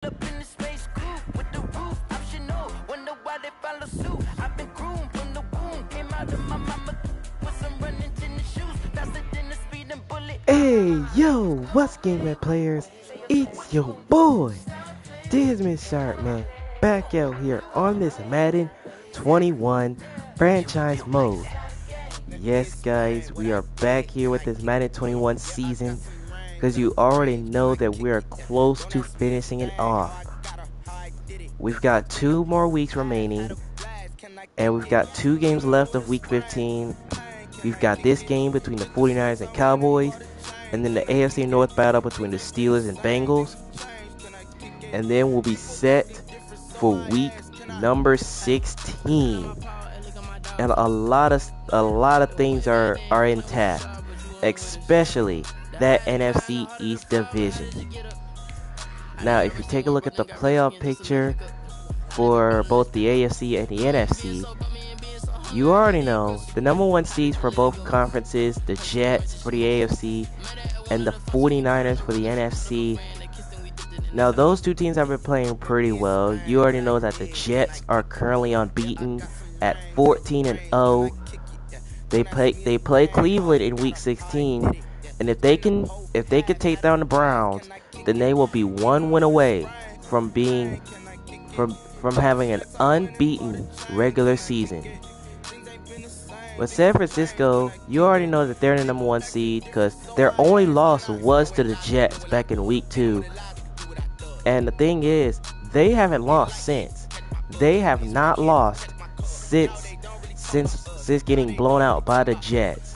Up in the space coupe with the roof optional. Wonder why they follow suit. I've been groomed from the womb. Came out of my mama with some running tennis shoes. Faster than the speeding bullet. Hey, yo, what's game man players? It's your boy, Desmond Sharp, man, back out here on this Madden 21 franchise mode. Yes, guys, we are back here with this Madden 21 season because you already know that we are close to finishing it off. We've got 2 more weeks remaining, and we've got 2 games left of week 15. We've got this game between the 49ers and Cowboys, and then the AFC North battle between the Steelers and Bengals. And then we'll be set for week number 16. And a lot of things are intact, especially that NFC East division. Now, if you take a look at the playoff picture for both the AFC and the NFC, you already know the number 1 seeds for both conferences, the Jets for the AFC and the 49ers for the NFC. Now, those 2 teams have been playing pretty well. You already know that the Jets are currently unbeaten at 14-0. They play Cleveland in week 16, and if they can take down the Browns, then they will be 1 win away from having an unbeaten regular season. With San Francisco, you already know that they're the number 1 seed because their only loss was to the Jets back in week 2. And the thing is, they haven't lost since. They have not lost since getting blown out by the Jets.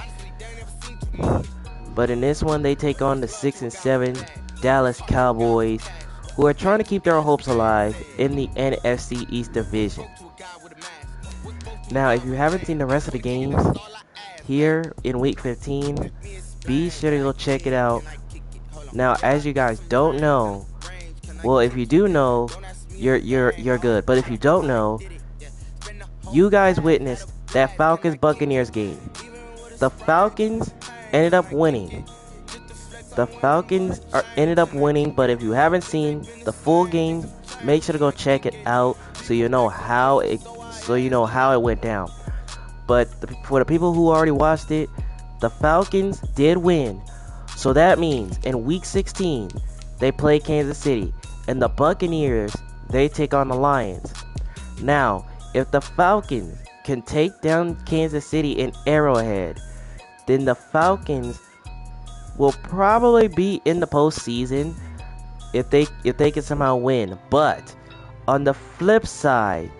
But in this one, they take on the 6-7 Dallas Cowboys, who are trying to keep their hopes alive in the NFC East division. Now, if you haven't seen the rest of the games here in week 15, be sure to go check it out. Now, as you guys don't know, well, if you do know, you're good. But if you don't know, you guys witnessed that Falcons-Buccaneers game. The Falcons ended up winning. Ended up winning, but if you haven't seen the full game, make sure to go check it out so you know how it went down. But for the people who already watched it, the Falcons did win. So that means in week 16, they play Kansas City, and the Buccaneers, they take on the Lions. Now, if the Falcons can take down Kansas City in Arrowhead, then the Falcons will probably be in the postseason if they can somehow win. But on the flip side,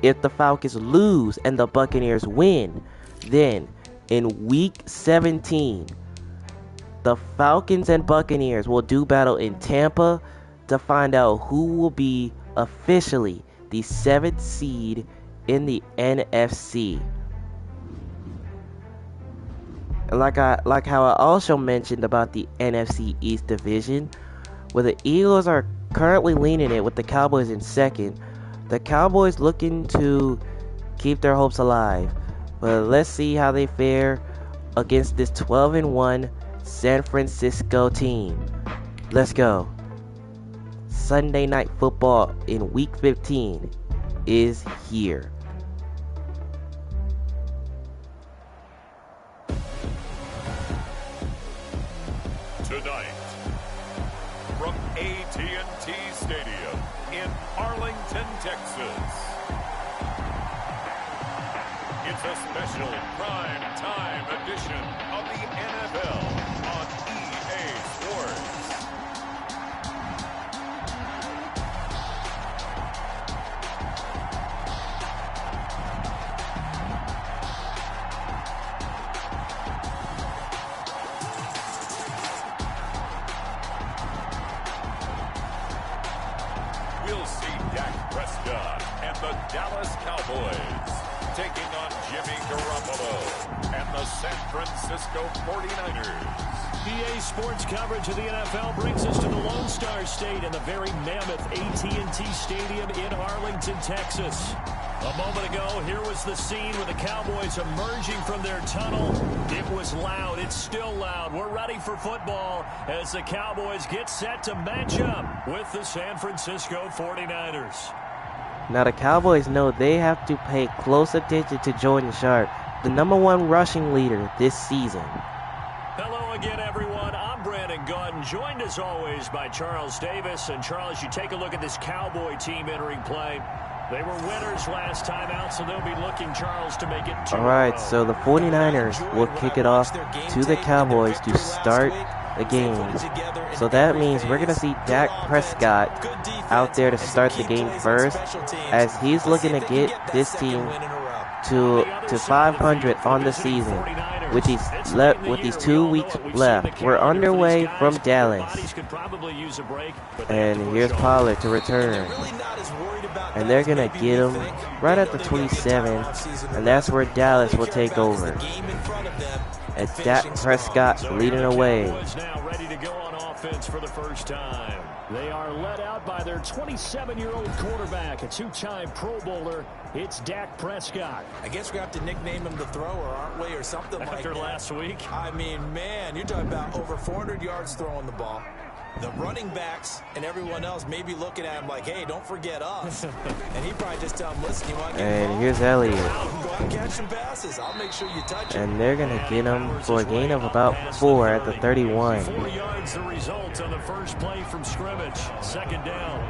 if the Falcons lose and the Buccaneers win, then in week 17, the Falcons and Buccaneers will do battle in Tampa to find out who will be officially the 7th seed in the NFC. Like how I also mentioned about the NFC East division, where the Eagles are currently leading it with the Cowboys in 2nd. The Cowboys looking to keep their hopes alive, but let's see how they fare against this 12-1 San Francisco team. Let's go. Sunday Night Football in week 15 is here. Tonight, from AT&T Stadium in Arlington, Texas, it's a special prime time edition of the NFL on EA Sports. We'll see Dak Prescott and the Dallas Cowboys taking on Jimmy Garoppolo and the San Francisco 49ers. EA Sports coverage of the NFL brings us to the Lone Star State and the very mammoth AT&T Stadium in Arlington, Texas. A moment ago, here was the scene with the Cowboys emerging from their tunnel. It was loud. It's still loud. We're ready for football as the Cowboys get set to match up with the San Francisco 49ers. Now the Cowboys know they have to pay close attention to Jordan Sharp, the #1 rushing leader this season. Hello again, everyone. I'm Brandon Gaudin, joined as always by Charles Davis. And Charles, you take a look at this Cowboy team entering play. They were winners last time out, so they'll be looking, Charles, to make it 2 in a row. Alright, so the 49ers will kick it off to the Cowboys to start the game. So that means we're going to see Dak Prescott out there to start the game first, as he's looking to get this team to 500 on the season with these 2 weeks left. We're underway from Dallas, and here's Pollard to return, and they're gonna get him right at the 27, and that's where Dallas will take over. And Dak Prescott leading away. For the first time. They are led out by their 27-year-old quarterback, a 2-time Pro Bowler. It's Dak Prescott. I guess we're going to have to nickname him the thrower, aren't we, or something like that. After last week. I mean, man, you're talking about over 400 yards throwing the ball. The running backs and everyone else may be looking at him like, hey, don't forget us. And he probably just tell him, listen, you want to get And here's Elliott. Go out and catch some passes. I'll make sure you touch him. And they're going to get him for a gain of about 4 at the 31. 4 yards the result on the first play from scrimmage. Second down.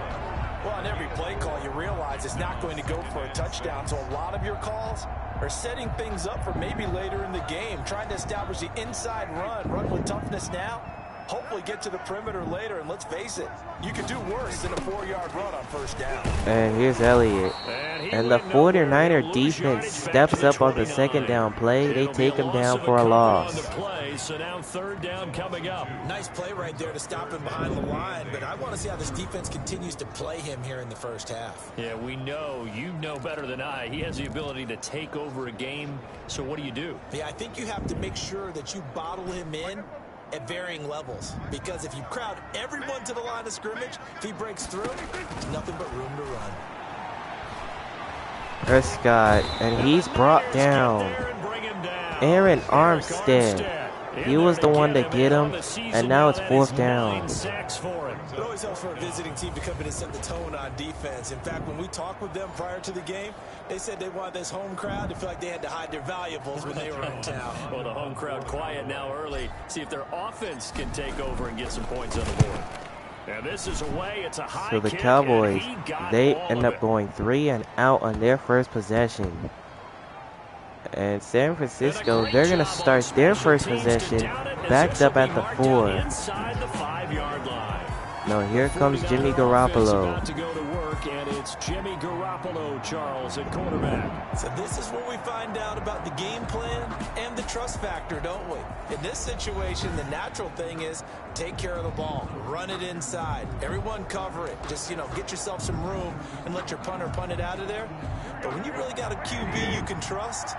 Well, on every play call, you realize it's not going to go for a touchdown. So a lot of your calls are setting things up for maybe later in the game, trying to establish the inside run with toughness now. Hopefully get to the perimeter later, and let's face it, you could do worse than a 4-yard run on first down. And here's Elliott. And the 49er defense steps up on the second down play. They take him down for a loss. So now third down coming up. Nice play right there to stop him behind the line, but I want to see how this defense continues to play him here in the first half. Yeah, we know, you know better than I, he has the ability to take over a game. So what do? Yeah, I think you have to make sure that you bottle him in at varying levels, because if you crowd everyone to the line of scrimmage, if he breaks through, there's nothing but room to run. Prescott, and he's brought down. Aaron Armstead. He was the one to get him, and now it's 4th down. It always helps for a visiting team to come in and set the tone on defense. In fact, when we talked with them prior to the game, they said they wanted this home crowd to feel like they had to hide their valuables when they were in town. Well, the home crowd quiet now early. See if their offense can take over and get some points on the board. And this is away. It's a high So the kick, Cowboys, they all end of up going 3 and out on their first possession. And San Francisco, they're going to start their first possession backed up at the 4. Inside the 5-yard line. Now here comes Jimmy Garoppolo. About to go to work, and it's Jimmy Garoppolo, Charles, at quarterback. So this is where we find out about the game plan and the trust factor, don't we? In this situation, the natural thing is take care of the ball, run it inside, everyone cover it. Just, get yourself some room and let your punter punt it out of there. But when you really got a QB you can trust,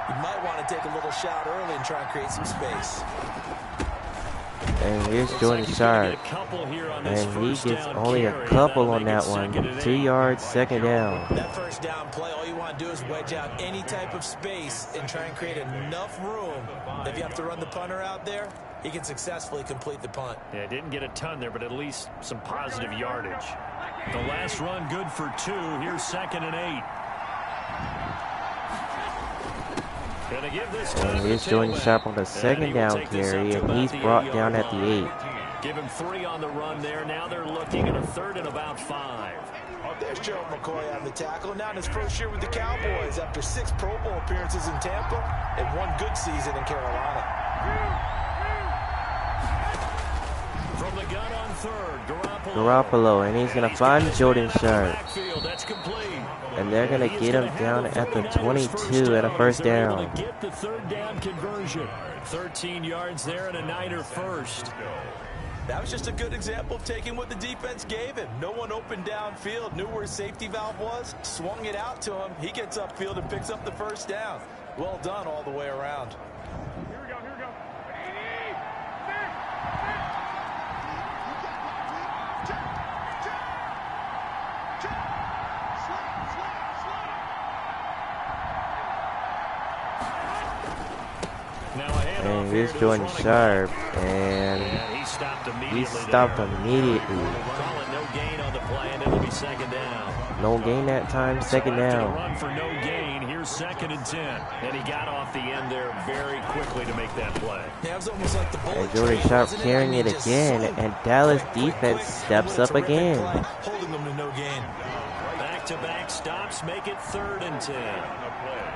you might want to take a little shot early and try and create some space. And here's Jordan Sharp. And he gets only a couple on that one. 2 yards, second down. That first down play, all you want to do is wedge out any type of space and try and create enough room. If you have to run the punter out there, he can successfully complete the punt. Yeah, didn't get a ton there, but at least some positive yardage. The last run good for 2. Here's 2nd and 8. And here's Jordan Sharp on the second down carry, and he's brought down at the 8. Give him 3 on the run there. Now they're looking at a 3rd and about 5. There's Joe McCoy on the tackle. Now in his first year with the Cowboys after 6 Pro Bowl appearances in Tampa and 1 good season in Carolina. From the gun on 3rd, Garoppolo, and he's going to find Jordan Sharp. That's complete. And they're going to get him down at the 22 at a first down. Get the 3rd down conversion. 13 yards there and a Niner first. That was just a good example of taking what the defense gave him. No one opened downfield, knew where his safety valve was, swung it out to him. He gets upfield and picks up the first down. Well done all the way around. Here we go. And here's Jordan Sharp, and he stopped immediately. Calling no gain on the play, and it'll be second down. No gain that time, second down. Run for no gain. Here's 2nd and 10. And he got off the end there very quickly to make that play. Yeah, it was almost like the bullet And Jordan train, Sharp wasn't it? carrying I mean, it just again, slowly and Dallas defense steps up terrific again. play, holding them to no gain. Back-to-back stops make it 3rd and 10.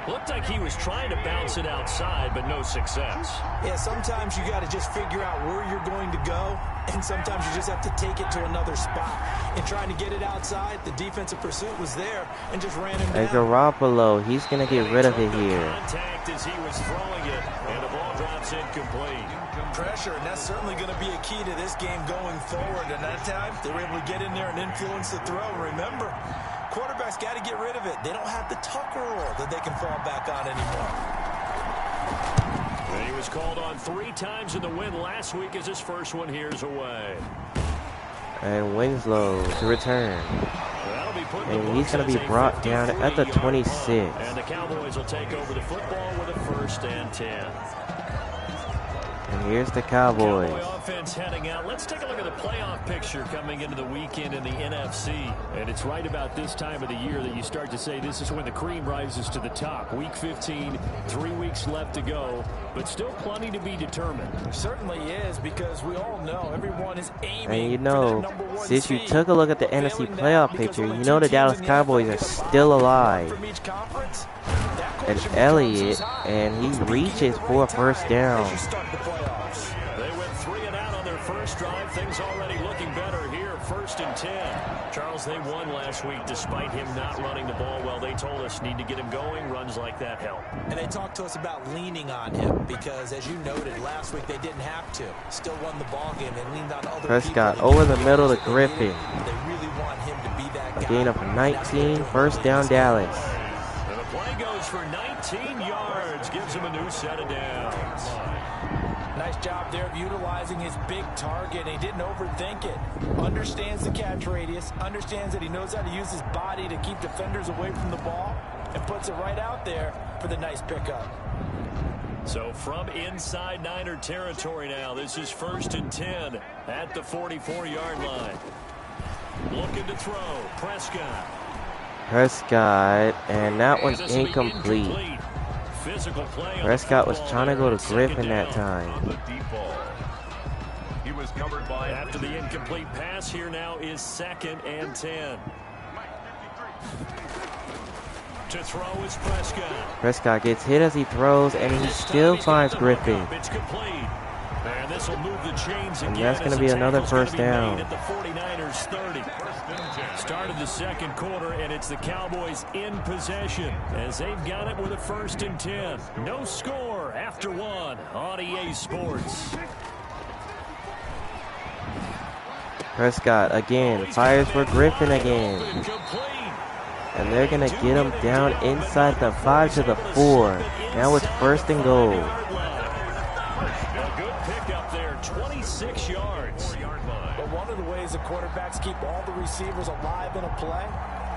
Looked like he was trying to bounce it outside, but no success. Yeah, sometimes you got to just figure out where you're going to go, and sometimes you just have to take it to another spot. And trying to get it outside, the defensive pursuit was there and just ran him And down. Garoppolo, he's going to get rid of it here. Contact as he was throwing it, and the ball drops incomplete. Pressure, and that's certainly going to be a key to this game going forward. And that time, they were able to get in there and influence the throw. Remember, quarterbacks got to get rid of it. They don't have the Tucker rule that they can fall back on anymore. And he was called on 3 times in the win last week as his first one here's away. And Winslow to return. That'll be put in the And he's books going to as be a brought down at the 53-yard 26. run. And the Cowboys will take over the football with a 1st and 10. And here's the Cowboys. Cowboy offense heading out. Let's take a look at the playoff picture coming into the weekend in the NFC. And it's right about this time of the year that you start to say this is when the cream rises to the top. Week 15, 3 weeks left to go, but still plenty to be determined. It certainly is, because we all know everyone is aiming And you for know, that #1 since you seed. took a look at the Failing NFC that playoff because picture, only you 2 know the teams Dallas in the Cowboys NFL are get a still bye alive. from each conference. That And question Elliott, becomes high. and he It's peaking reaches at the for a right first time down. as you start the playoffs. They went 3 and out on their first drive. Things already looking better here. 1st and 10. Charles, they won last week despite him not running the ball well. They told us need to get him going. Runs like that help. And they talked to us about leaning on him because, as you noted, last week they didn't have to. Still won the ball game. They leaned on other Prescott people. over the middle to Griffin. They really want him to be that A guy. gain of And that's what they're 19, doing first early down this game. Dallas. And the play goes for 19 yards. Gives him a new set of downs. Nice job there of utilizing his big target. He didn't overthink it. Understands the catch radius. Understands that he knows how to use his body to keep defenders away from the ball. And puts it right out there for the nice pickup. So from inside Niner territory now, this is 1st and 10 at the 44-yard line. Looking to throw. Prescott, and that one's This will be incomplete. Physical play on the Prescott was football trying to there go on to 2nd Griffin that down. time. On the deep ball. He was covered by After the incomplete pass, here now is 2nd and 10. To throw is Prescott. Prescott gets hit as he throws, and he still finds Griffin. It's complete. And this will move the chains And again. that's gonna as be the another tackle's gonna first be made down. At the 49ers 30. Started the 2nd quarter, and it's the Cowboys in possession as they've got it with a 1st and 10. No score after 1 on EA Sports. Prescott again fires for Griffin again. Complete. And they're going to get him down inside the 5 to the 4. Now it's 1st and goal. A good pickup there, 26 yards. But one of the ways the quarterbacks keep all the receivers alive in a play,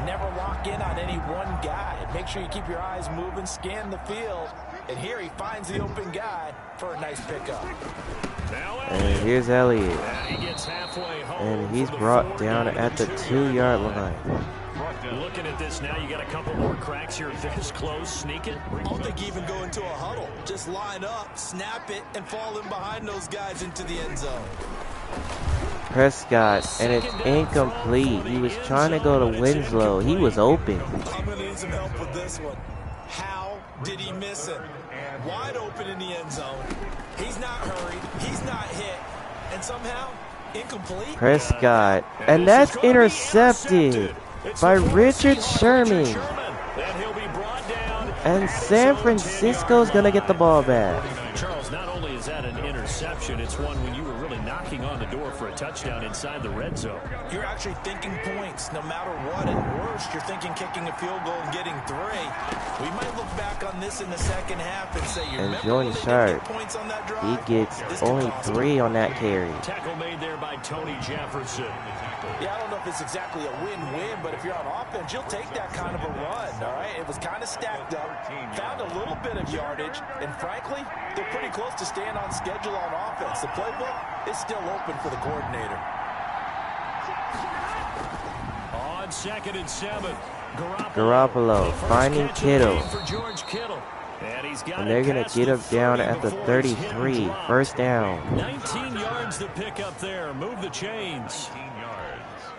never lock in on any one guy. Make sure you keep your eyes moving, scan the field. And here he finds the open guy for a nice pickup. And here's Elliott. And he gets halfway home. And he's for the brought down at the 2-yard line. Looking at this now, you got a couple more cracks here this close. Sneak it. I don't think even go into a huddle. Just line up, snap it, and fall in behind those guys into the end zone. Prescott, and it's incomplete. He was trying to go to Winslow. He was open. I'm going to need some help with this one. How did he miss it? Wide open in the end zone. He's not hurried. He's not hit. And somehow, incomplete. Prescott, and that's intercepted by Richard Sherman. And he'll be brought down. And San Francisco's going to get the ball back. Charles, not only is that an interception, it's one when you were really knocking on the door for a touchdown inside the red zone. You're actually thinking points no matter what. At worst, you're thinking kicking a field goal and getting 3. We might look back on this in the second half and say, you And remember Jordan when they didn't Sharp, get points on that he drive? gets This could only cost them. 3 on that carry. Tackle made there by Tony Jefferson. Yeah, I don't know if it's exactly a win-win, but if you're on offense, you'll take that kind of a run, all right? It was kind of stacked up, found a little bit of yardage, and frankly, they're pretty close to staying on schedule on offense. The playbook is still open for the coordinator. On 2nd and 7, Garoppolo finding Kittle. For George Kittle. And they're going to get him down at the 33. First down. 19 yards to pick up there. Move the chains.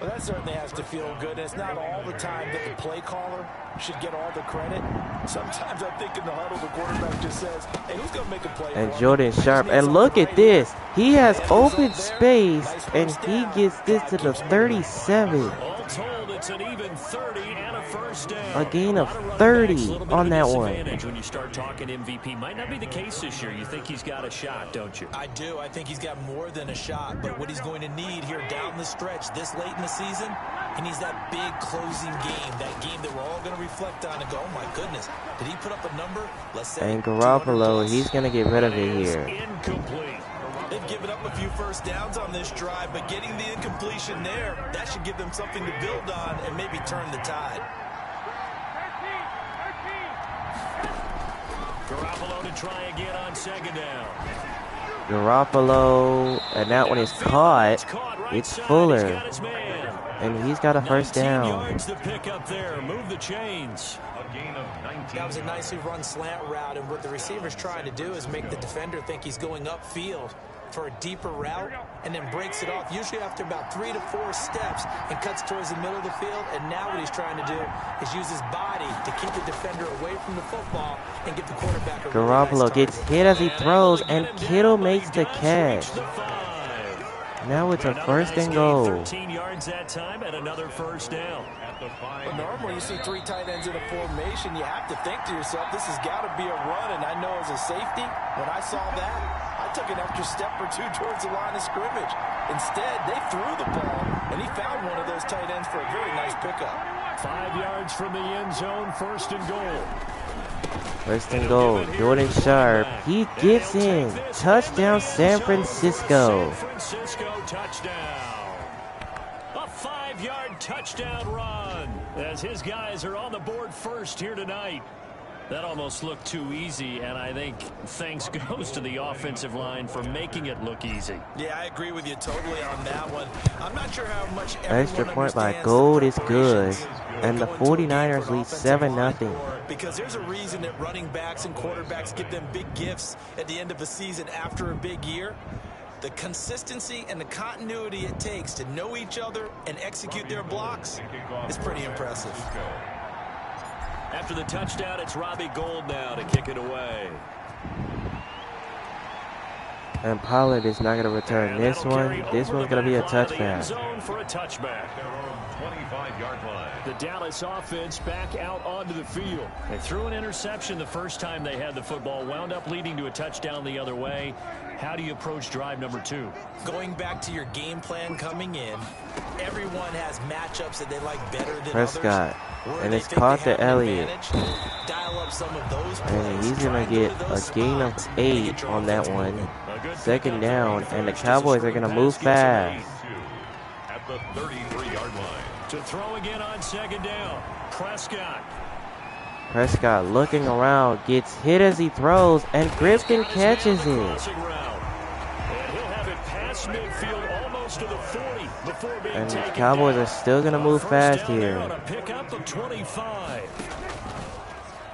Well, that certainly has to feel good. It's not all the time that the play caller should get all the credit. Sometimes I think in the huddle, the quarterback just says, hey, who's going to make a play? And Jordan Sharp. And look at this. He has open space, and he gets this to the 37. All told, it's an even 30 and a first down. A gain of 30 on that one. When you start talking MVP, might not be the case this year. You think he's got a shot, don't you? I do. I think he's got more than a shot. But what he's going to need here down the stretch this late in the season, he needs that big closing game. That game that we're all going to reflect on and go, oh my goodness, did he put up a number? Let's say. And Garoppolo, he's going to get rid of it here. Incomplete. They've given up a few first downs on this drive, but getting the incompletion there, that should give them something to build on and maybe turn the tide. Garoppolo to try again on 2nd down. Garoppolo, and that one is caught. It's Fuller. And he's got a first down. Yards to pick up there. Move the chains. That was a nicely run slant route, and what the receiver's trying to do is make the defender think he's going upfield for a deeper route and then breaks it off, usually after about 3 to 4 steps, and cuts towards the middle of the field. And now what he's trying to do is use his body to keep the defender away from the football and get the quarterback a Garoppolo gets hit as he throws, and Kittle makes the catch. Now it's a first and goal. 13 yards that time and another first down. Well, normally you see 3 tight ends in a formation, you have to think to yourself, this has got to be a run. And I know as a safety, when I saw that, I took an extra step or 2 towards the line of scrimmage. Instead, they threw the ball, and he found one of those tight ends for a very nice pickup. 5 yards from the end zone, first and goal. First and goal. Jordan Sharp. He gets in. Touchdown, San Francisco. San Francisco touchdown. A 5-yard touchdown run as his guys are on the board first here tonight. That almost looked too easy, and I think thanks goes to the offensive line for making it look easy. Yeah, I agree with you totally on that one. I'm not sure how much extra point by Gold is good, and the 49ers lead 7-0. Because there's a reason that running backs and quarterbacks give them big gifts at the end of a season after a big year. The consistency and the continuity it takes to know each other and execute their blocks is pretty impressive. After the touchdown, it's Robbie Gould now to kick it away. And Pollard is not going to return this one. This one's going to be a touchback. For a touchback. 25-yard line. The Dallas offense back out onto the field. They threw an interception the first time they had the football, wound up leading to a touchdown the other way. How do you approach drive number 2? Going back to your game plan coming in, everyone has matchups that they like better than Prescott. others. And it's caught to Elliott. Dial up some of those And he's going to get a gain of 8 on that one. Second down, and the Cowboys are going to move fast. At the 33-yard line. To throw again on 2nd down, Prescott. Prescott looking around, gets hit as he throws, and Griffin catches it. And he'll have it past midfield almost to the 40 before being And the taken Cowboys down. are still going to move fast here. On a pickup of 25.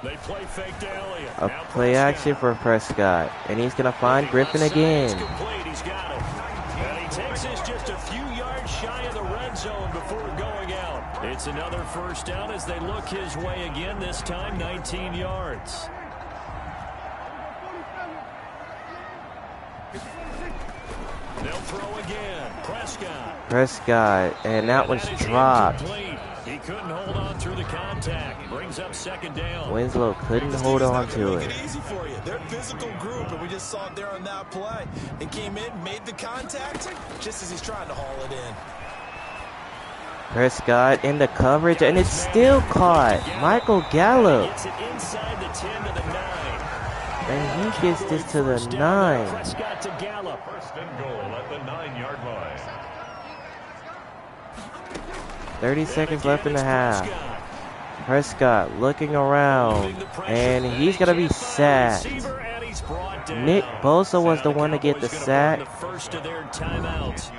They play fake to Elliott. A play action for Prescott, and he's going to find Griffin again. He's got it. And he takes this just a few yards shy of the red zone before going out. It's another first down as they look his way again, this time 19 yards. They'll throw again. Prescott, and that one's dropped. He couldn't hold on through the contact. Brings up 2nd down. Winslow couldn't hold on to it. Easy for you. They're a physical group, and we just saw it there on that play. They came in, made the contact, just as he's trying to haul it in. Prescott in the coverage, and it's still caught. Michael Gallup. Gets it inside the 10 to the 9. And he gets this to the 9. Prescott to Gallup. First and goal at the 9-yard line. 30 seconds left in the half. Prescott looking around, and he's going to be sacked. Nick Bosa was the one to get the sack. The first of their timeouts,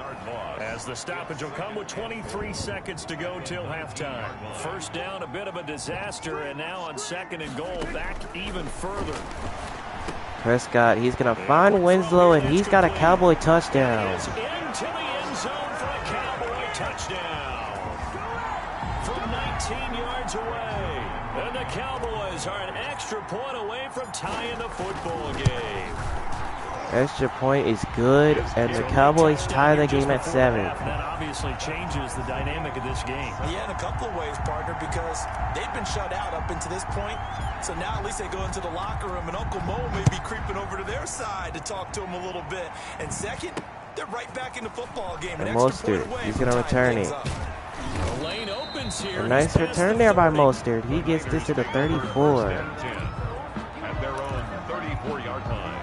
as the stoppage will come with 23 seconds to go till halftime. First down, a bit of a disaster, and now on 2nd and goal, back even further. Prescott, he's going to find Winslow, and he's got a Cowboy touchdown. Into the end zone for a Cowboy touchdown from 19 yards away. And the Cowboys are an extra point away from tying the football game. Extra point is good, and the Cowboys tie the game at 7. That obviously changes the dynamic of this game. Yeah, in a couple of ways, partner, because they've been shut out up into this point. So now at least they go into the locker room, and Uncle Mo may be creeping over to their side to talk to them a little bit. And second, they're right back in the football game. And Mostert, he's going to return it. The lane opens here. A nice return there by Mostert. He gets this to the 34. At their own 34-yard line.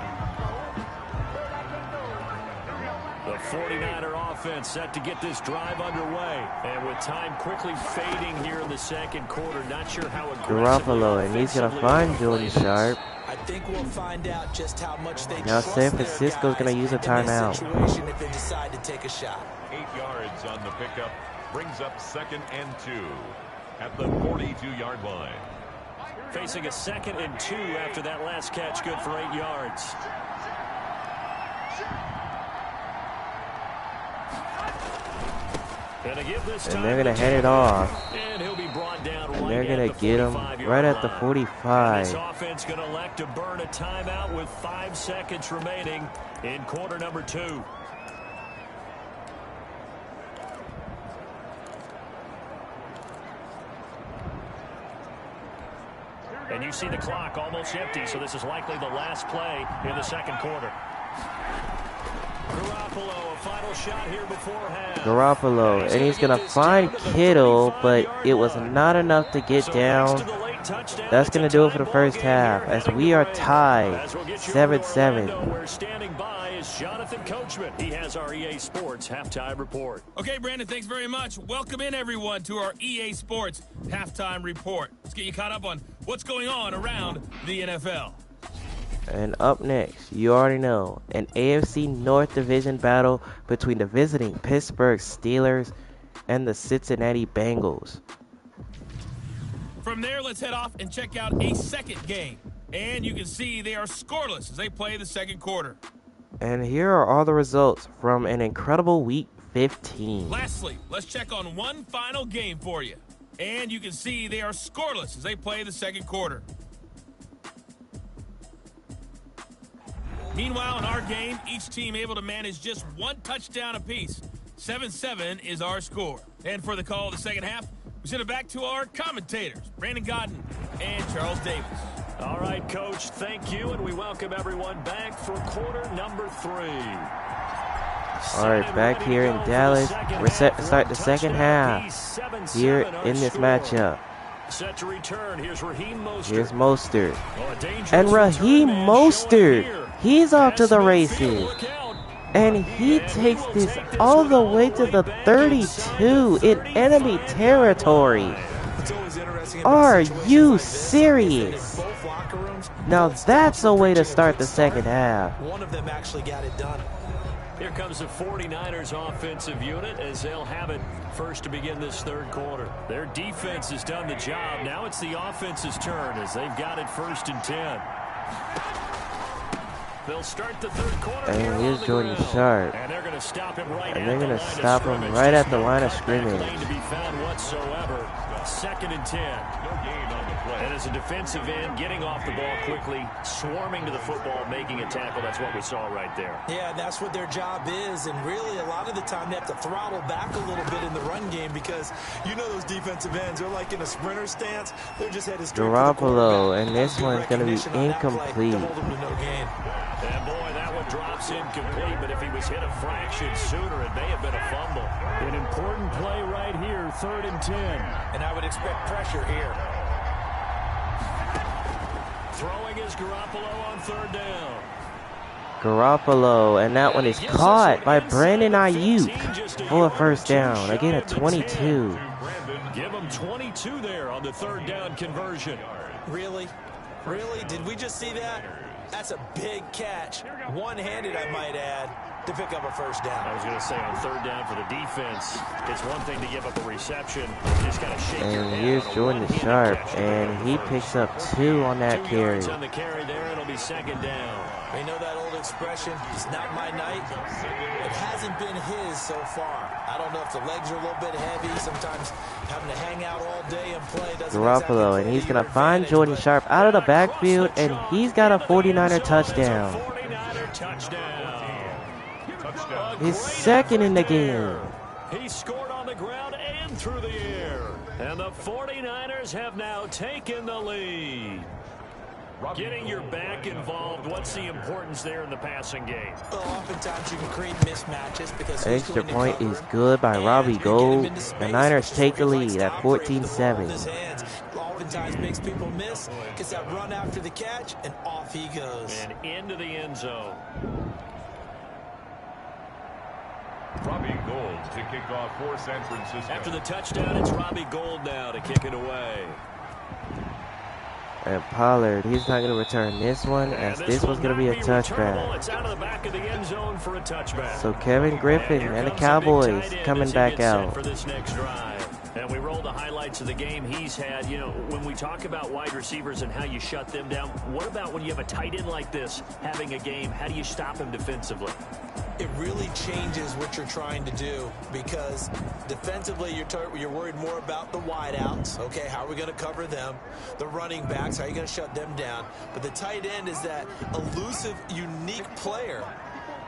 The 49er offense set to get this drive underway. And with time quickly fading here in the 2nd quarter, not sure how aggressive. Garoppolo, and he's going to find Jordan Sharp. I think we'll find out just how much they Now San Francisco's going to use a timeout. If they decide to take a shot. 8 yards on the pickup. Brings up 2nd and 2 at the 42-yard line. Facing a 2nd and 2 after that last catch, good for 8 yards. And they're going to hand it off. And he'll be brought down And they're going to get him right at the 45. This offense going to elect to burn a timeout with 5 seconds remaining in quarter number 2. And you see the clock almost empty, so this is likely the last play in the 2nd quarter. Garoppolo, a final shot here before half. Garoppolo, and he's going to find Kittle, but it was not enough to get down. That's going to do it for the first half, as we are tied 7-7. We're standing by is Jonathan Coachman. He has our EA Sports halftime report. Okay, Brandon, thanks very much. Welcome in, everyone, to our EA Sports halftime report. Let's get you caught up on what's going on around the NFL. And up next, you already know, an AFC North Division battle between the visiting Pittsburgh Steelers and the Cincinnati Bengals. From there, let's head off and check out a second game. And you can see they are scoreless as they play the 2nd quarter. And here are all the results from an incredible Week 15. Lastly, let's check on one final game for you. And you can see they are scoreless as they play the 2nd quarter. Meanwhile, in our game, each team able to manage just 1 touchdown apiece. 7-7 is our score. And for the call of the 2nd half, we send it back to our commentators, Brandon Godden and Charles Davis. All right, Coach, thank you, and we welcome everyone back for quarter number 3. All right, back here in Dallas, we're set to start the 2nd half here in this matchup. Set to return. Here's Raheem Mostert. Here's Mostert. And Raheem Mostert, he's off to the races. And he takes this all the way to the 32 in enemy territory. Are you serious? Now that's a way to start the 2nd half. One of them actually got it done. Here comes the 49ers offensive unit as they'll have it first to begin this 3rd quarter. Their defense has done the job. Now it's the offense's turn as they've got it 1st and 10. They'll start the 3rd quarter. And here's Jordan Sharp. And they're going to stop him right And they're going to stop him right at the line of scrimmage. To be found whatsoever. 2nd and 10. And as a defensive end, getting off the ball quickly, swarming to the football, making a tackle. That's what we saw right there. Yeah, that's what their job is. And really, a lot of the time, they have to throttle back a little bit in the run game because you know those defensive ends, they're like in a sprinter stance. They're just headed straight Garoppolo, and this one's going to be incomplete. And boy, that one drops incomplete, but if he was hit a fraction sooner, it may have been a fumble. An important play right here, 3rd and 10. And I would expect pressure here. Throwing is Garoppolo on 3rd down. Garoppolo, and that one is caught by Brandon Ayuk for a 1st down. Again, a 22. Give them 22 there on the third down conversion. Really? Really? Did we just see that? That's a big catch. One-handed, I might add, to pick up a first down. I was going to say on third down for the defense, it's one thing to give up a reception. You just got to shake your And head. here's Jordan Sharp, and he picks up 2 on that 2 carry. yards on the carry there. It'll be second down. You know that old expression, it's not my night? It hasn't been his so far. I don't know if the legs are a little bit heavy. Sometimes having to hang out all day and play doesn't Garoppolo, and he's going to find Jordan Sharp out of the backfield, and he's got a 49er touchdown. 49er touchdown. His second in the game. He scored on the ground and through the air. And the 49ers have now taken the lead. Getting your back involved, what's the importance there in the passing game? Well, oftentimes you can create mismatches because Extra point is good by Robbie Gould. The Niners take the lead at 14-7. Oftentimes makes people miss, gets that run after the catch, and off he goes. And into the end zone. Robbie Gould to kick off for San Francisco. After the touchdown, it's Robbie Gould now to kick it away. And Pollard, he's not going to return this one, as this was going to be a touchback. It's out of the back of the end zone for a touchback. So Kevin Griffin and the Cowboys coming back out. For this next drive. And we roll the highlights of the game he's had. You know, when we talk about wide receivers and how you shut them down, what about when you have a tight end like this having a game? How do you stop him defensively? It really changes what you're trying to do, because defensively you're worried more about the wideouts. Okay, how are we going to cover them? The running backs, how are you going to shut them down? But the tight end is that elusive, unique player.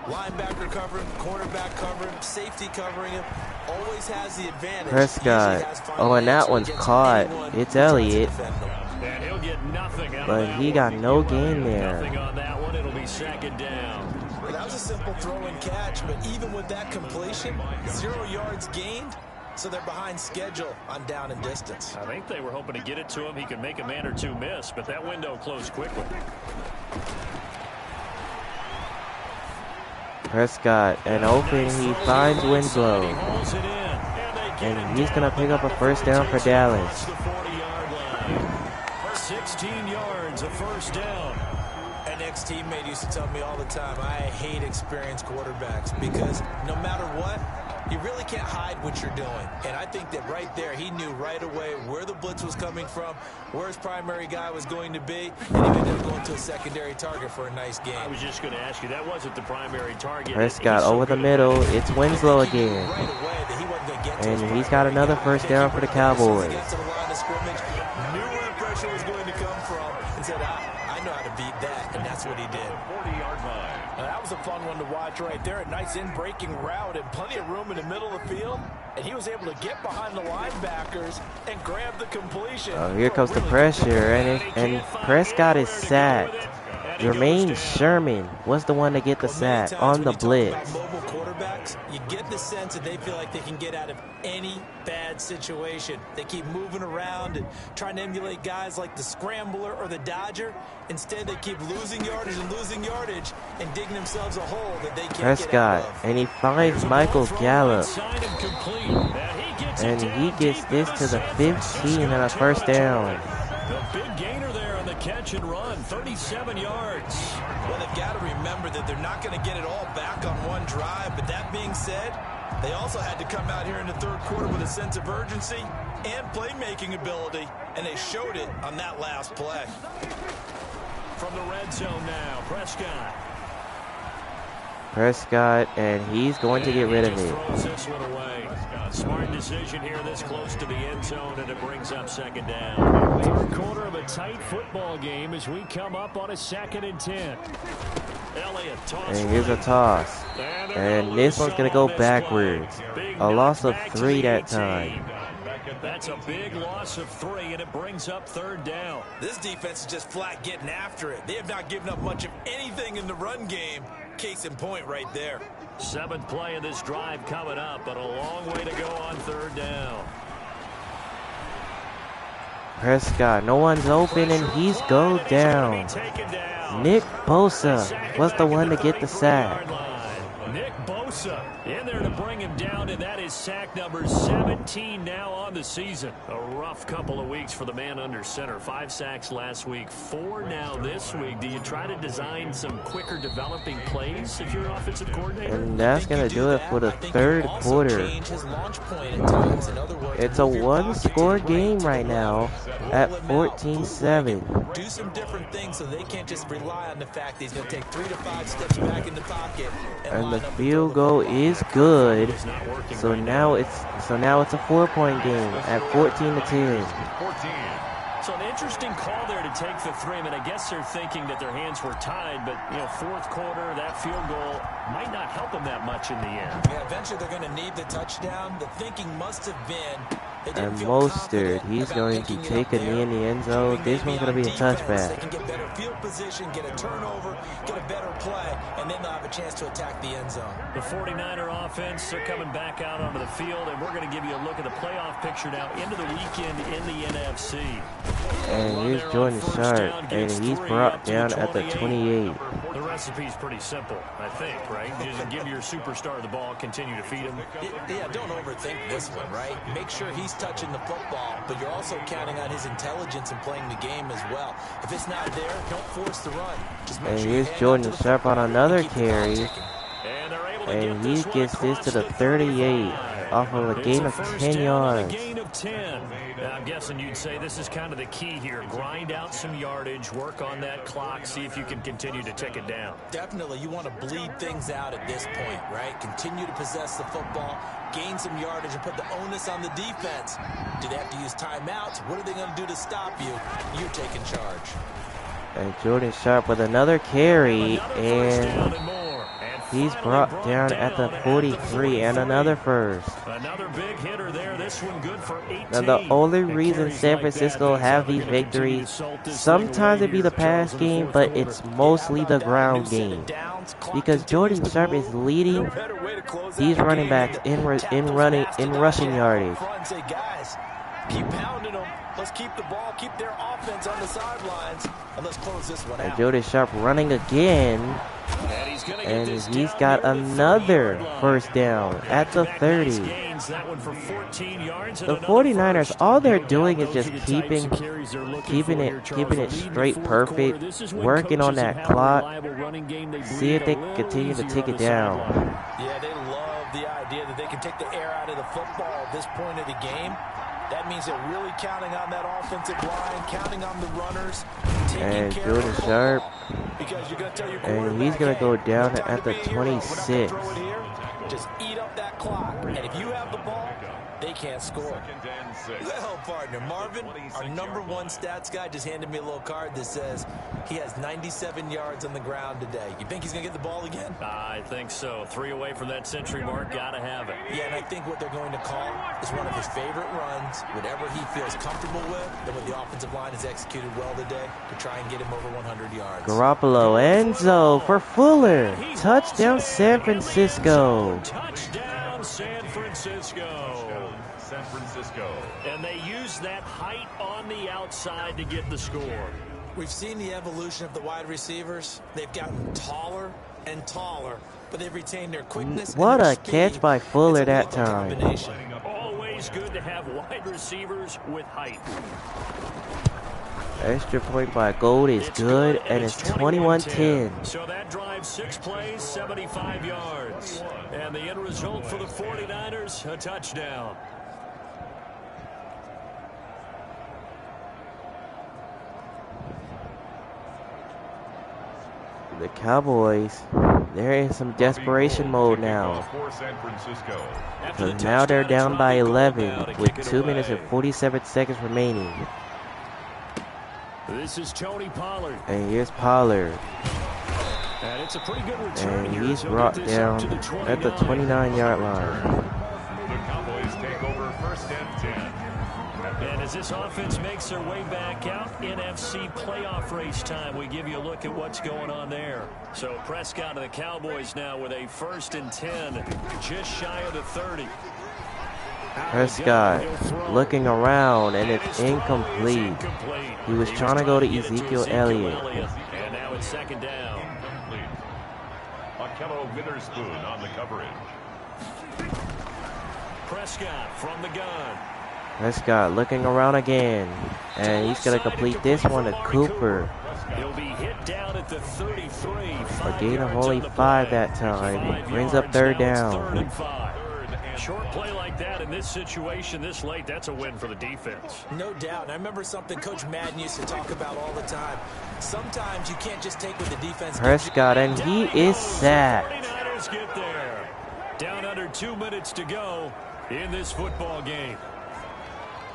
Linebacker covering, cornerback covering, safety covering him. Always has the advantage. Prescott. Oh, and that one's caught. It's Elliott. And he'll get nothing out of But that he one. got no gain there. Nothing on that one. It'll be second down. Well, that was a simple throw and catch, but even with that completion, 0 yards gained, so they're behind schedule on down and distance. I think they were hoping to get it to him. He could make a man or two miss, but that window closed quickly. Prescott, and open, he finds Winslow. He hauls it in, And he's going to pick up a first down for Dallas. the 40-yard line. 16 yards, a first down. An ex-teammate used to tell me all the time, I hate experienced quarterbacks, because no matter what, you really can't hide what you're doing. And I think that right there, he knew right away where the blitz was coming from, where his primary guy was going to be, and he ended up going to a secondary target for a nice game. I was just going to ask you, that wasn't the primary target. Prescott He's so over the good. middle. It's Winslow again. Right away that he wasn't going to get to his And he's got another first down for the Cowboys. He got to the line of scrimmage, knew where the pressure was going to come from, and said, I know how to beat that, and that's what he did. 40-yard line. Now, that was a fun one to watch right there. A nice in-breaking route and plenty of room in the middle of the field. And he was able to get behind the linebackers and grab the completion. Oh, here comes the pressure, and Prescott is sacked. Jermaine Sherman was the one to get the sack on the blitz. Mobile quarterbacks, you get the sense that they feel like they can get out of any bad situation. They keep moving around and trying to emulate guys like the Scrambler or the Dodger. Instead, they keep losing yardage and digging themselves a hole that they can't get out Prescott, of. and he finds Michael Gallup. Inside and complete. And And he gets this to the 15 and a first down. The big gainer there on the catch and run, 37 yards. Well, they've got to remember that they're not going to get it all back on one drive. But that being said, they also had to come out here in the third quarter with a sense of urgency and playmaking ability, and they showed it on that last play. From the red zone now, Prescott, and he's going to get rid of Just it. throws this one away. Smart decision here this close to the end zone, and it brings up second down. Third quarter of a tight football game as we come up on a 2nd and 10. Elliott toss. And here's a toss. And this one's going to go backwards. A loss of 3 that time. That's a big loss of 3, and it brings up third down. This defense is just flat getting after it. They have not given up much of anything in the run game. Case in point right there. 7th play of this drive coming up, but a long way to go on third down. Prescott, no one's open, and he's go down. Taken down. Nick Bosa was the one to get the sack. Nick Bosa Bosa in there to bring him down, and that is sack number 17 now on the season. A rough couple of weeks for the man under center. 5 sacks last week, 4 now this week. Do you try to design some quicker developing plays if you're an offensive coordinator? And that's going to do it for the third quarter. It's a one-score game right now at 14-7. Do some different things so they can't just rely on the fact that he's going to take 3 to 5 steps back in the pocket. And the field goal is good. So now it's a 4-point game at 14-10. So an interesting call there to take the 3. I mean, I guess they're thinking that their hands were tied, but, you know, fourth quarter, that field goal might not help them that much in the end. Yeah, eventually they're going to need the touchdown. The thinking must have been... And Mostert, he's going to take a knee in the end zone. This one's going to be a touchback. They can get better field position, get a turnover, get a better play, and then they'll have a chance to attack the end zone. The 49er offense, they're coming back out onto the field, and we're going to give you a look at the playoff picture now into the weekend in the NFC. And here's Jordan Sharp, and he's brought down at the 28. The recipe's pretty simple, I think, right? Just give your superstar the ball, continue to feed him. Yeah, don't overthink this one, right? Make sure he's touching the football, but you're also counting on his intelligence in playing the game as well. If it's not there, don't force the run. Just make And sure here's Jordan Sharp on another carry. And he gets this to the 38 off of a gain of 10 yards. I'm guessing you'd say this is kind of the key here. Grind out some yardage, work on that clock, see if you can continue to tick it down. Definitely, you want to bleed things out at this point, right? Continue to possess the football, gain some yardage, and put the onus on the defense. Do they have to use timeouts? What are they going to do to stop you? You're taking charge. And Jordan Sharp with another carry, and he's brought down at the 43, and another first. Another big hitter there. This one good for 18. Now the only reason San Francisco have these victories, sometimes it be the pass game, but it's mostly the ground game. Because Jordan Sharp is leading these running backs in rushing yardage. Keep pounding them. Let's keep the ball, keep their offense on the sidelines, and let's close this one out. Jordan Sharp running again, and he's got another first down at the 30. The 49ers, all they're doing is just keeping it straight perfect, working on that clock, see if they can continue to take it down. Yeah, they love the idea that they can take the air out of the football at this point of the game. That means they're really counting on that offensive line, counting on the runners. And Jordan Sharp, and he's going to go down at the 26. Just eat up that clock. And if you have the ball, they can't score. Well, partner, Marvin, our #1 stats guy, just handed me a little card that says he has 97 yards on the ground today. You think he's going to get the ball again? I think so. 3 away from that century mark. Got to have it. Yeah, and I think what they're going to call is one of his favorite runs, whatever he feels comfortable with, and what the offensive line has executed well today to try and get him over 100 yards. Garoppolo, Enzo for Fuller. Touchdown, San Francisco. Touchdown, San Francisco. San Francisco. And they use that height on the outside to get the score. We've seen the evolution of the wide receivers. They've gotten taller and taller, but they've retained their quickness. What and their a speed. catch by Fuller It's a that lethal time. combination. Always good to have wide receivers with height. Extra point by Gold is good, and it's 21-10. So that drives 6 plays, 75 yards. And the end result for the 49ers, a touchdown. The Cowboys, they're in some desperation mode now. Because now they're down by 11 with 2 minutes and 47 seconds remaining. This is Tony Pollard. And here's Pollard. And it's a pretty good return. And he's brought down at the 29-yard line. The Cowboys take over 1st and 10. And as this offense makes their way back out, NFC playoff race time, we give you a look at what's going on there. So Prescott and the Cowboys now with a 1st and 10, just shy of the 30. Prescott looking around, and it's incomplete. He was trying to go to Ezekiel Elliott. And now it's 2nd down. On Markello Witherspoon on the coverage. Prescott from the gun. Prescott looking around again. And he's going to complete this one to Cooper. He'll be hit down at the 33. A gain of only 5 that time. Brings up third down. Short play like that in this situation this late, that's a win for the defense. No doubt. And I remember something Coach Madden used to talk about all the time. Sometimes you can't just take what the defense Prescott, and he is sacked. 49ers get there. Down under 2 minutes to go in this football game.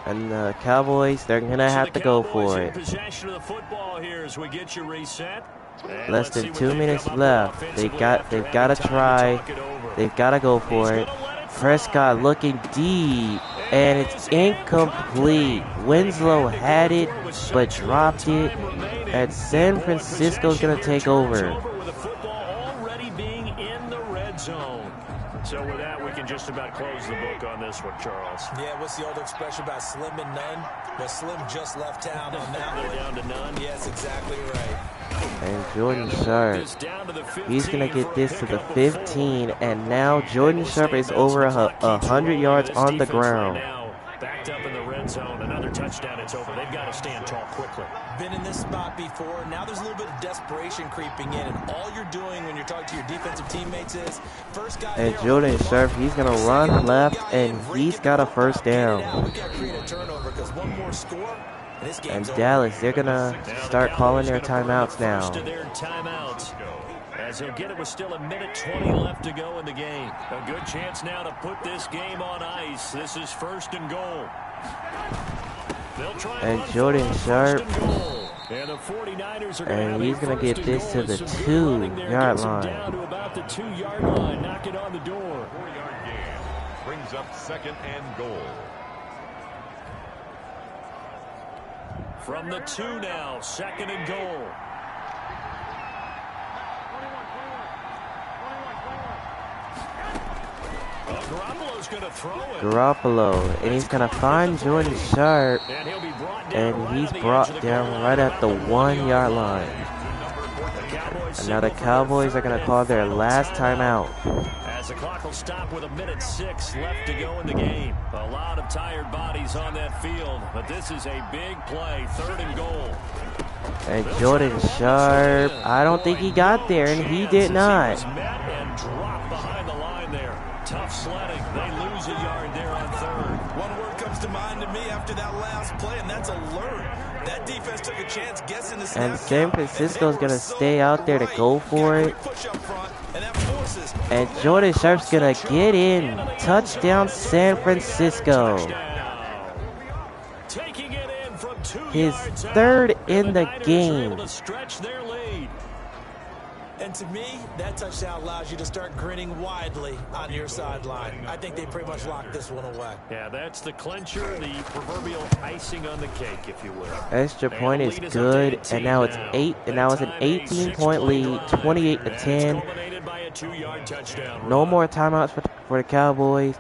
And the Cowboys, they're going to have to go for it. Possession of the football here as we get you reset. Less than 2 minutes left. They've got to try. They've got to go for it. Prescott looking deep, and it's incomplete. Winslow had it, but dropped it. And San Francisco's going to take over. With the football already being in the red zone. So with that, we can just about close the book on this one, Charles. Yeah, what's the old expression about slim and none? Well, Slim just left town on that one. They're down to none. Yes, exactly right. And Jordan Sharp, he's going to get this to the 15. And now Jordan Sharp is over 100 yards on the ground. Backed up in the red zone. Another touchdown, it's over. They've got to stand tall quickly. Been in this spot before. Now there's a little bit of desperation creeping in. And all you're doing when you're talking to your defensive teammates is first guy. And Jordan Sharp, he's going to run left, and he's got a first down. We got to create a turnover because one more score. And Dallas, they're going to start calling their timeouts now. First of their timeouts. As he'll get it with still 1:20 left to go in the game. A good chance now to put this game on ice. This is first and goal. And Jordan Sharp, and the 49ers are and he's going to get this to the 2-yard line. Down to about the 2-yard line. Knock it on the door. 4-yard gain brings up second and goal. From the 2 now, second and goal. Garoppolo's going to throw it. Garoppolo, and he's going to find Jordan Sharp, and he's brought down right at the 1-yard line. And now the Cowboys are going to call their last timeout. As the clock will stop with 1:06 left to go in the game. A lot of tired bodies on that field, but this is a big play, third and goal. And Jordan Sharp, I don't think he got there, and he did not. And dropped behind the line there. Tough sledding. They lose a yard there on third. One word comes to mind to me after that last play, and that's alert. That defense took a chance guessing the snap. And San Francisco's going to stay out there to go for it. And Jordan Sharp's going to get in. Touchdown, San Francisco. Taking it in from 2 His yards out. third in the Able game. to stretch their lead. And to me, that touchdown allows you to start grinning widely on your sideline. I think they pretty much locked this one away. Yeah, that's the clincher, the proverbial icing on the cake, if you will. Extra point is good, and now it's an 18-point lead, 28-10. No more timeouts for the Cowboys.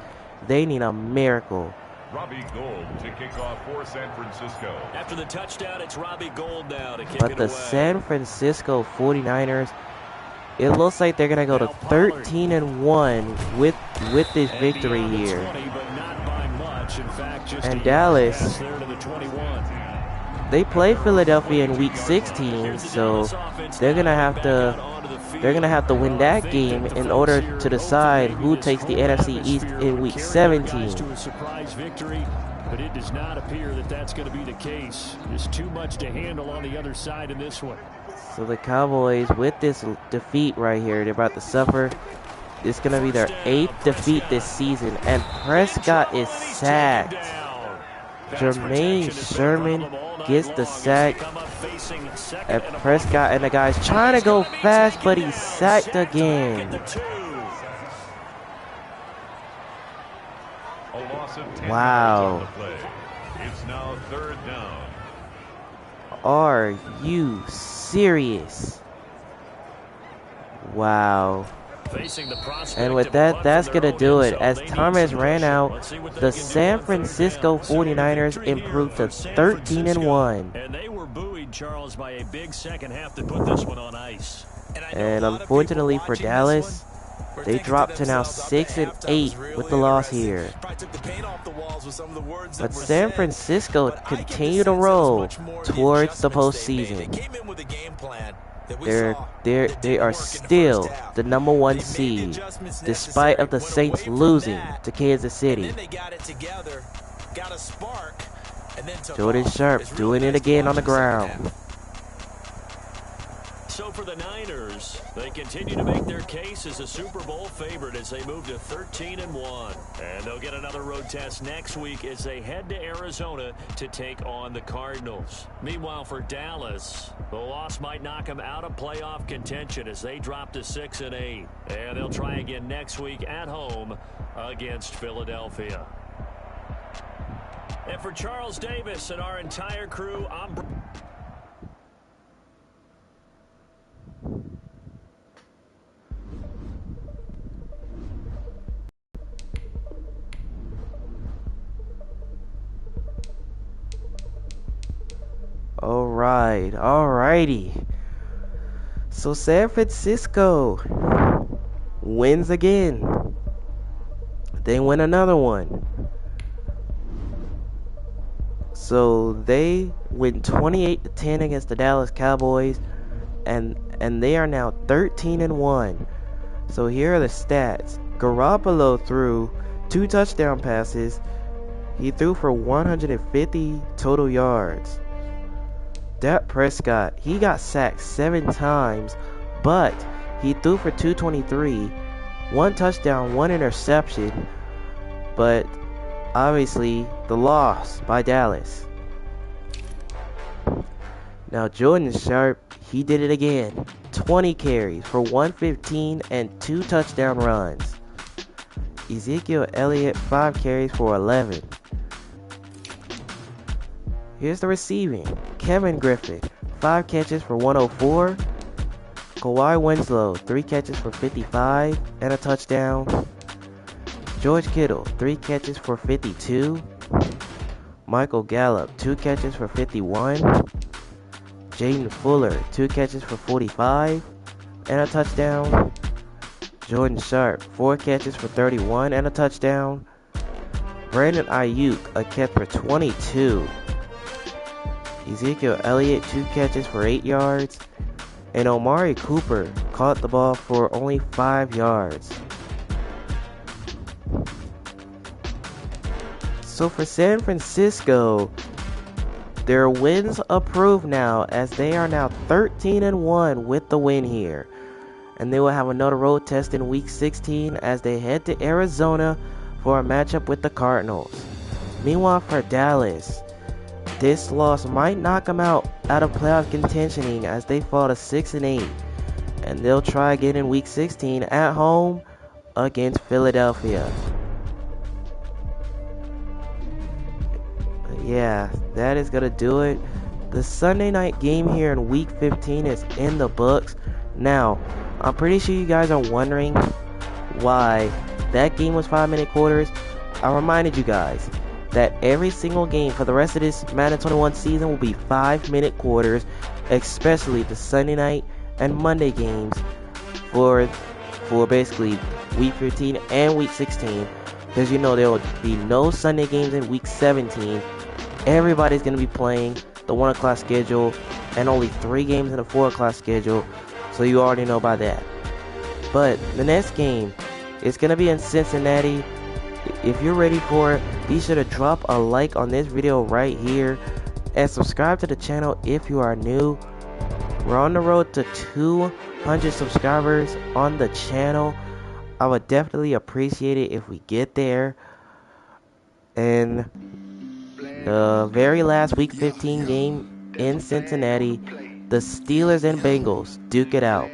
They need a miracle. Robbie Gould to kick off for San Francisco. After the touchdown, it's Robbie Gould now to kick But it the away. San Francisco 49ers, it looks like they're going to go to 13-1 with this victory here. And Dallas, they play Philadelphia in week 16, so they're going to have to win that game in order to decide who takes the NFC East in week 17. To a surprise victory, but it does not appear that that's going to be the case. There's too much to handle on the other side in this one. So the Cowboys, with this defeat right here, they're about to suffer. It's going to be their 8th defeat this season. And Prescott is sacked. Jermaine Sherman gets the sack. And Prescott and the guy's trying to go fast, but he's sacked again. Wow. It's now third down. Are you serious? Wow. And with that, that's going to do it. As time has ran out, the San Francisco 49ers improved to 13-1. And they were buoyed, Charles, by a big second half to put this one on ice. And unfortunately for Dallas, they dropped to now 6-8 with the loss here. But San Francisco continue to roll towards the postseason. They are still the #1 seed, despite of the Saints losing to Kansas City. Jordan Sharp doing it again on the ground. So for the Niners, they continue to make their case as a Super Bowl favorite as they move to 13-1. And they'll get another road test next week as they head to Arizona to take on the Cardinals. Meanwhile, for Dallas, the loss might knock them out of playoff contention as they drop to 6-8. And they'll try again next week at home against Philadelphia. And for Charles Davis and our entire crew, I'm... Alrighty. So San Francisco wins again. They win another one. So they win 28-10 against the Dallas Cowboys, and they are now 13-1. So here are the stats. Garoppolo threw 2 touchdown passes. He threw for 150 total yards. Dak Prescott, he got sacked 7 times, but he threw for 223, 1 touchdown, 1 interception, but obviously the loss by Dallas. Now Jordan Sharp, he did it again. 20 carries for 115 and 2 touchdown runs. Ezekiel Elliott, 5 carries for 11. Here's the receiving. Kevin Griffin, 5 catches for 104. Kawhi Winslow, 3 catches for 55 and a touchdown. George Kittle, 3 catches for 52. Michael Gallup, 2 catches for 51. Jaden Fuller, 2 catches for 45 and a touchdown. Jordan Sharp, 4 catches for 31 and a touchdown. Brandon Ayuk, a catch for 22. Ezekiel Elliott, 2 catches for 8 yards. And Omari Cooper caught the ball for only 5 yards. So for San Francisco, their wins approved now, as they are now 13-1 with the win here. And they will have another road test in Week 16 as they head to Arizona for a matchup with the Cardinals. Meanwhile for Dallas, this loss might knock them out of playoff contention as they fall to 6-8. And they'll try again in Week 16 at home against Philadelphia. Yeah, that is going to do it. The Sunday night game here in Week 15 is in the books. Now, I'm pretty sure you guys are wondering why that game was 5-minute quarters. I reminded you guys that every single game for the rest of this Madden 21 season will be 5-minute quarters, especially the Sunday night and Monday games for basically Week 15 and Week 16, because you know there will be no Sunday games in Week 17. Everybody's going to be playing the 1 o'clock schedule and only 3 games in the 4 o'clock schedule, so you already know about that. But the next game is going to be in Cincinnati. If you're ready for it, be sure to drop a like on this video right here and subscribe to the channel if you are new. We're on the road to 200 subscribers on the channel. I would definitely appreciate it if we get there. And the very last Week 15 game in Cincinnati, the Steelers and Bengals duke it out.